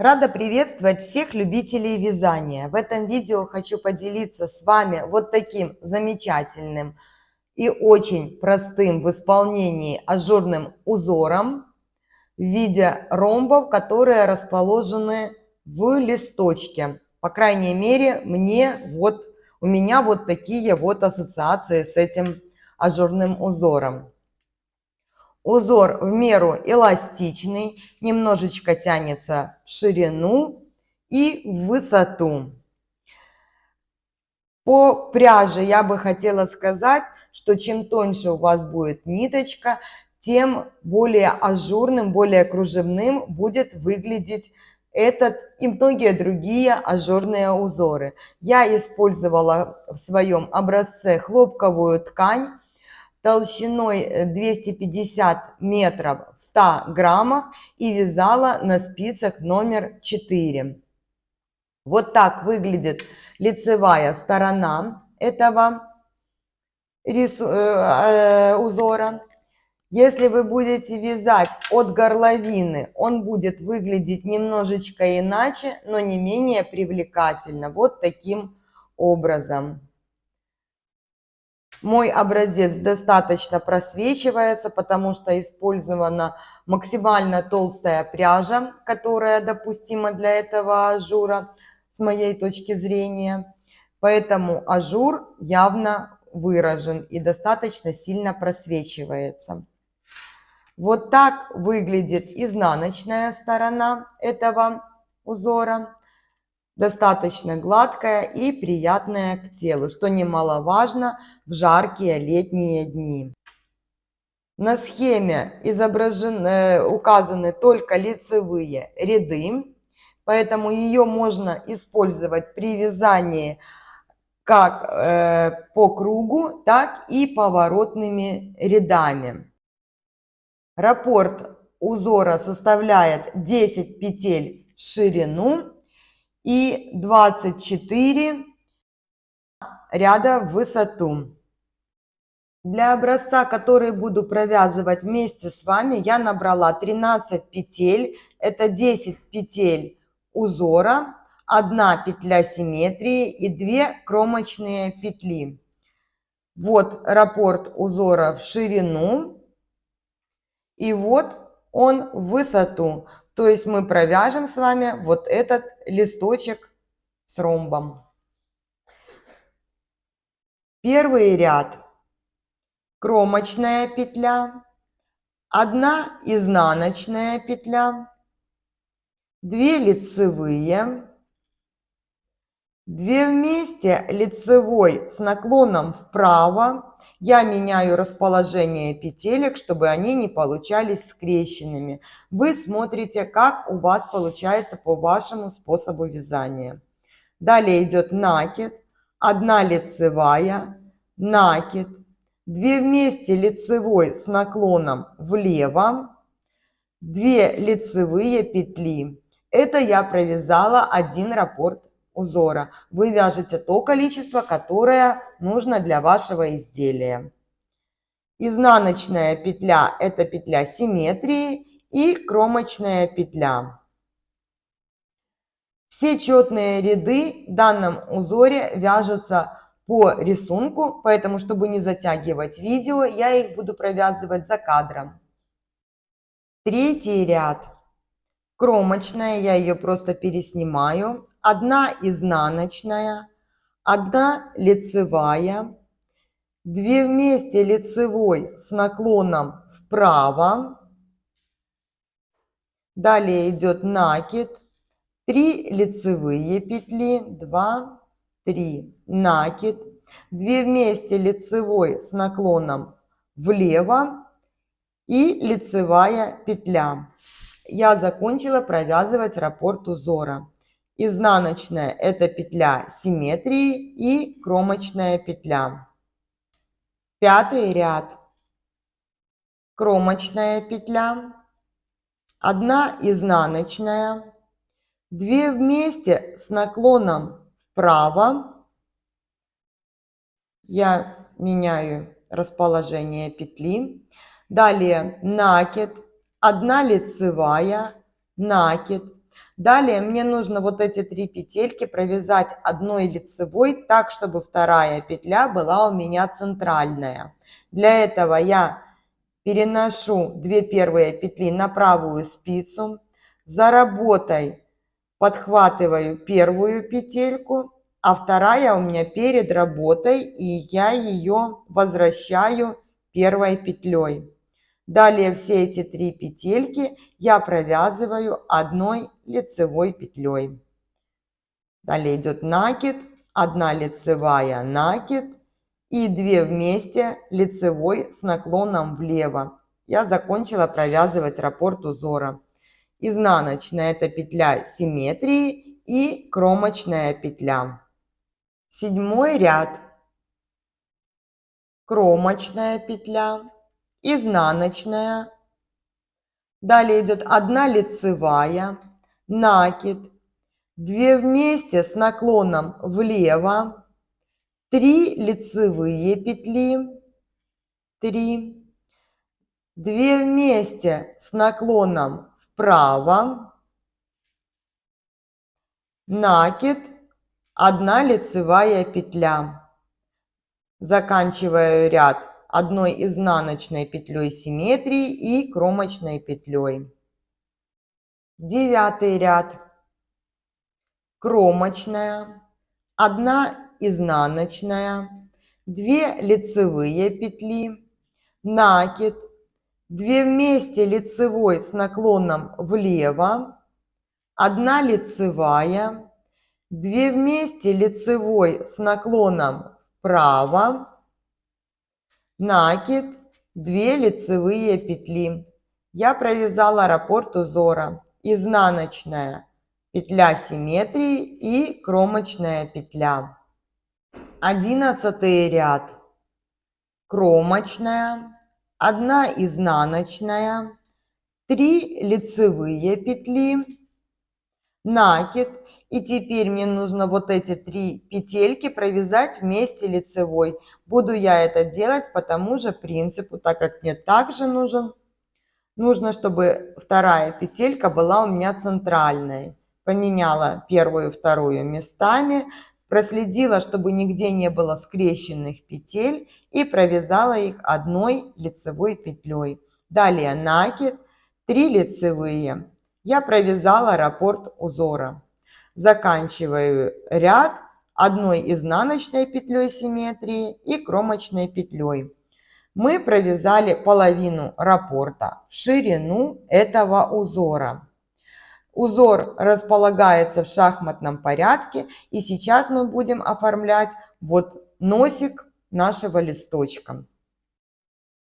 Рада приветствовать всех любителей вязания. В этом видео хочу поделиться с вами вот таким замечательным и очень простым в исполнении ажурным узором в виде ромбов, которые расположены в листочке. По крайней мере, у меня вот такие вот ассоциации с этим ажурным узором. Узор в меру эластичный, немножечко тянется в ширину и в высоту. По пряже я бы хотела сказать, что чем тоньше у вас будет ниточка, тем более ажурным, более кружевным будет выглядеть этот и многие другие ажурные узоры. Я использовала в своем образце хлопковую ткань толщиной 250 метров в 100 граммах и вязала на спицах номер 4. Вот так выглядит лицевая сторона этого узора. Если вы будете вязать от горловины, он будет выглядеть немножечко иначе, но не менее привлекательно. Вот таким образом. Мой образец достаточно просвечивается, потому что использована максимально толстая пряжа, которая допустима для этого ажура с моей точки зрения. Поэтому ажур явно выражен и достаточно сильно просвечивается. Вот так выглядит изнаночная сторона этого узора. Достаточно гладкая и приятная к телу, что немаловажно в жаркие летние дни. На схеме указаны только лицевые ряды, поэтому ее можно использовать при вязании как по кругу, так и поворотными рядами. Раппорт узора составляет 10 петель в ширину и 24 ряда в высоту. Для образца, который буду провязывать вместе с вами, я набрала 13 петель. Это 10 петель узора, 1 петля симметрии и 2 кромочные петли. Вот раппорт узора в ширину и вот он в высоту. То есть мы провяжем с вами вот этот листочек с ромбом. Первый ряд. Кромочная петля, 1 изнаночная петля, 2 лицевые, 2 вместе лицевой с наклоном вправо. Я меняю расположение петелек, чтобы они не получались скрещенными. Вы смотрите, как у вас получается по вашему способу вязания. Далее идет накид, 1 лицевая, накид, 2 вместе лицевой с наклоном влево, 2 лицевые петли. Это я провязала 1 раппорт узора. Вы вяжете то количество, которое нужно для вашего изделия. Изнаночная петля – это петля симметрии и кромочная петля. Все четные ряды в данном узоре вяжутся по рисунку, поэтому, чтобы не затягивать видео, я их буду провязывать за кадром. Третий ряд. Кромочная, я ее просто переснимаю. 1 изнаночная, 1 лицевая, 2 вместе лицевой с наклоном вправо. Далее идет накид, 3 лицевые петли, 2, 3, накид, 2 вместе лицевой с наклоном влево и лицевая петля. Я закончила провязывать раппорт узора. Изнаночная – это петля симметрии и кромочная петля. Пятый ряд. Кромочная петля, 1 изнаночная, 2 вместе с наклоном вправо. Я меняю расположение петли. Далее накид, 1 лицевая, накид, Далее мне нужно вот эти 3 петельки провязать одной лицевой так, чтобы вторая петля была у меня центральная. Для этого я переношу 2 первые петли на правую спицу, за работой подхватываю первую петельку, а вторая у меня перед работой, и я ее возвращаю первой петлей. Далее все эти 3 петельки я провязываю одной лицевой петлей. Далее идет накид, 1 лицевая накид и 2 вместе лицевой с наклоном влево. Я закончила провязывать раппорт узора. Изнаночная — это петля симметрии и кромочная петля. 7 ряд. Кромочная петля, изнаночная. Далее идет 1 лицевая, накид, 2 вместе с наклоном влево, 3 лицевые петли, 3, 2 вместе с наклоном вправо, накид, 1 лицевая петля. Заканчиваю ряд 1 изнаночной петлей симметрии и кромочной петлей. 9 ряд. Кромочная, 1 изнаночная, 2 лицевые петли, накид, 2 вместе лицевой с наклоном влево, 1 лицевая, 2 вместе лицевой с наклоном вправо, накид, 2 лицевые петли. Я провязала раппорт узора. Изнаночная петля симметрии и кромочная петля. 11 ряд. Кромочная, 1 изнаночная, 3 лицевые петли, накид. И теперь мне нужно вот эти 3 петельки провязать вместе лицевой. Буду я это делать по тому же принципу, так как мне также нужно, чтобы вторая петелька была у меня центральной. Поменяла первую и вторую местами, проследила, чтобы нигде не было скрещенных петель, и провязала их одной лицевой петлей. Далее накид, 3 лицевые. Я провязала раппорт узора. Заканчиваю ряд 1 изнаночной петлей симметрии и кромочной петлей. Мы провязали половину раппорта в ширину этого узора. Узор располагается в шахматном порядке, и сейчас мы будем оформлять вот носик нашего листочка.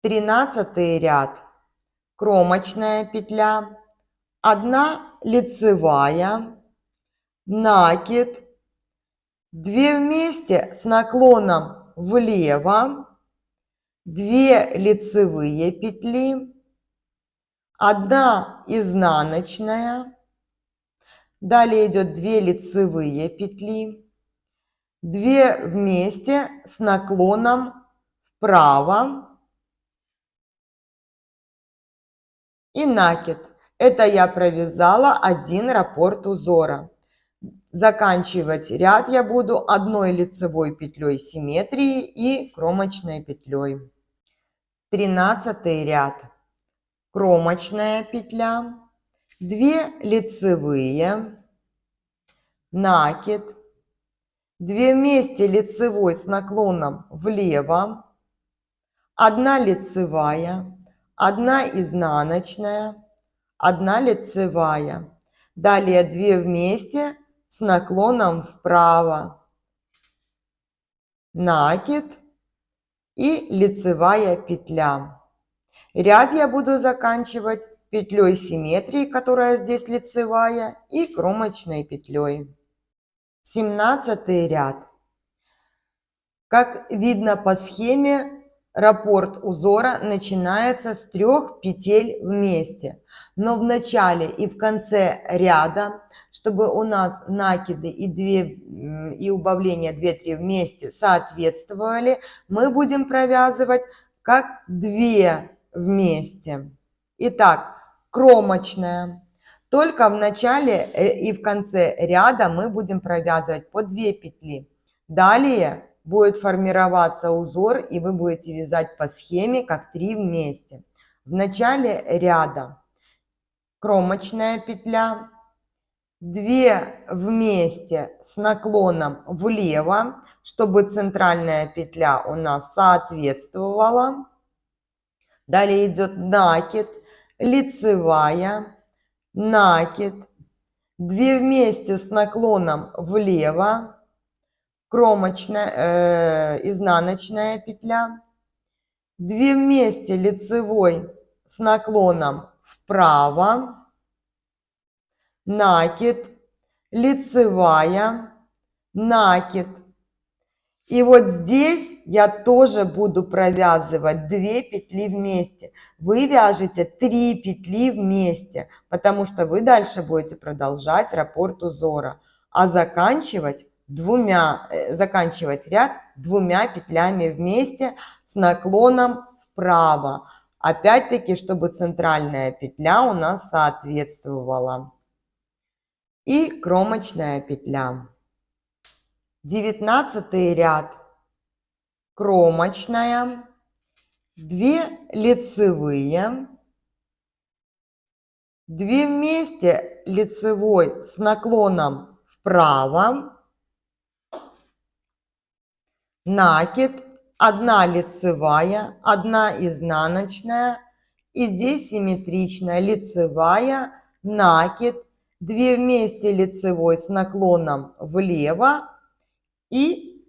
13 ряд. Кромочная петля, 1 лицевая, накид, 2 вместе с наклоном влево, 2 лицевые петли, 1 изнаночная, далее идет 2 лицевые петли, 2 вместе с наклоном вправо и накид. Это я провязала 1 раппорт узора. Заканчивать ряд я буду 1 лицевой петлей симметрии и кромочной петлей. 13 ряд. Кромочная петля, 2 лицевые, накид, 2 вместе лицевой с наклоном влево, 1 лицевая, 1 изнаночная, 1 лицевая. Далее 2 вместе с наклоном вправо, накид и лицевая петля. Ряд я буду заканчивать петлей симметрии, которая здесь лицевая, и кромочной петлей. 17 ряд. Как видно по схеме, раппорт узора начинается с 3 петель вместе. Но в начале и в конце ряда, чтобы у нас накиды и убавления 2-3 вместе соответствовали, мы будем провязывать как 2 вместе. Итак, кромочная. Только в начале и в конце ряда мы будем провязывать по 2 петли. Далее будет формироваться узор, и вы будете вязать по схеме как 3 вместе. В начале ряда кромочная петля, 2 вместе с наклоном влево, чтобы центральная петля у нас соответствовала. Далее идет накид, лицевая, накид, 2 вместе с наклоном влево, кромочная, изнаночная петля, 2 вместе лицевой с наклоном вправо, накид, лицевая, накид. И вот здесь я тоже буду провязывать 2 петли вместе. Вы вяжете 3 петли вместе, потому что вы дальше будете продолжать раппорт узора, а заканчивать ряд 2 петлями вместе с наклоном вправо. Опять-таки, чтобы центральная петля у нас соответствовала. И кромочная петля. 19 ряд, кромочная, 2 лицевые, 2 вместе лицевой с наклоном вправо, накид, 1 лицевая, 1 изнаночная, и здесь симметрично лицевая, накид, 2 вместе лицевой с наклоном влево, и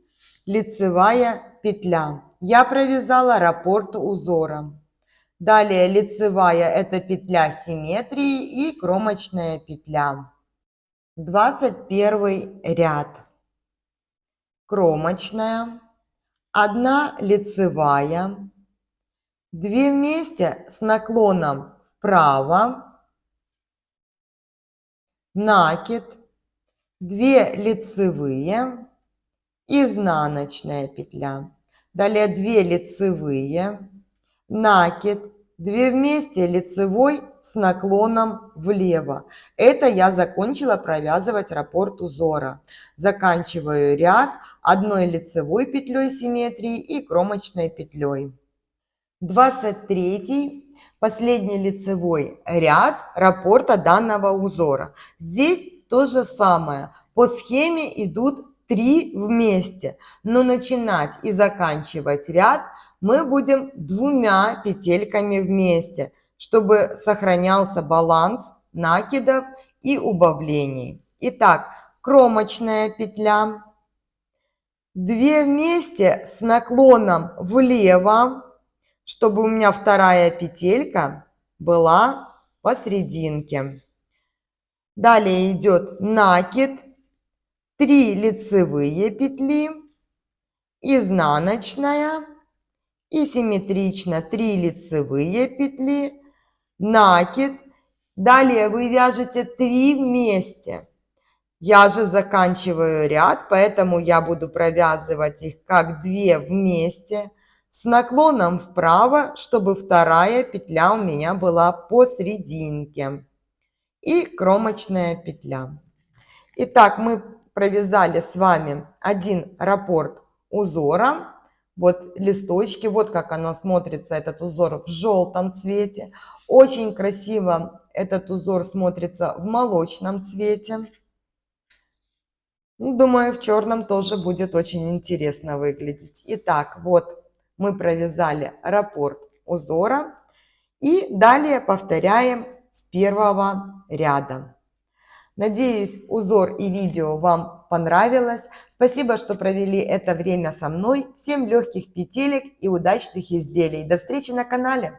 лицевая петля. Я провязала раппорт узора. Далее лицевая — это петля симметрии и кромочная петля. 21 ряд. Кромочная, 1 лицевая, 2 вместе с наклоном вправо, накид, 2 лицевые, изнаночная петля. Далее 2 лицевые, накид, 2 вместе лицевой с наклоном влево. Это я закончила провязывать раппорт узора. Заканчиваю ряд 1 лицевой петлей симметрии и кромочной петлей. 23, последний лицевой ряд раппорта данного узора. Здесь то же самое. По схеме идут 3 вместе, но начинать и заканчивать ряд мы будем 2 петельками вместе, чтобы сохранялся баланс накидов и убавлений. Итак, кромочная петля, 2 вместе с наклоном влево, чтобы у меня вторая петелька была посерединке. Далее идет накид, 3 лицевые петли, изнаночная и симметрично 3 лицевые петли, накид. Далее вы вяжете 3 вместе. Я же заканчиваю ряд, поэтому я буду провязывать их как 2 вместе с наклоном вправо, чтобы вторая петля у меня была посерединке. И кромочная петля. Итак, мы провязали с вами один раппорт узора. Вот листочки, вот как оно смотрится, этот узор в желтом цвете. Очень красиво этот узор смотрится в молочном цвете. Думаю, в черном тоже будет очень интересно выглядеть. Итак, вот мы провязали раппорт узора. И далее повторяем с первого ряда. Надеюсь, узор и видео вам понравилось. Спасибо, что провели это время со мной. Всем легких петелек и удачных изделий. До встречи на канале!